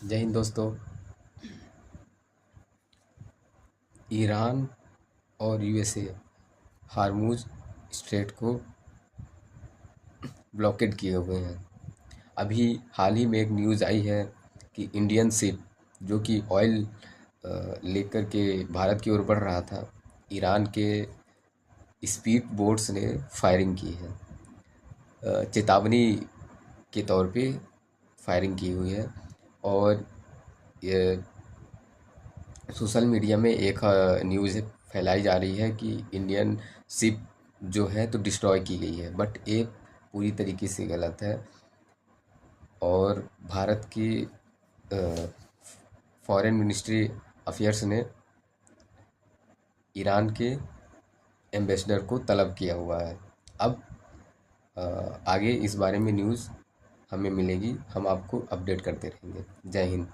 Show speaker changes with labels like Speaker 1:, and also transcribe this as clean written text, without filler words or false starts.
Speaker 1: जय हिंद दोस्तों। ईरान और यूएसए हार्मूज स्ट्रेट को ब्लॉकेड किए हुए हैं। अभी हाल ही में एक न्यूज़ आई है कि इंडियन शिप जो कि ऑयल लेकर के भारत की ओर बढ़ रहा था, ईरान के स्पीड बोट्स ने फायरिंग की है। चेतावनी के तौर पे फायरिंग की हुई है। और ये सोशल मीडिया में एक न्यूज़ फैलाई जा रही है कि इंडियन शिप जो है तो डिस्ट्रॉय की गई है, बट ये पूरी तरीके से गलत है। और भारत की फॉरेन मिनिस्ट्री अफेयर्स ने ईरान के एम्बेसडर को तलब किया हुआ है। अब आगे इस बारे में न्यूज़ हमें मिलेगी, हम आपको अपडेट करते रहेंगे। जय हिंद।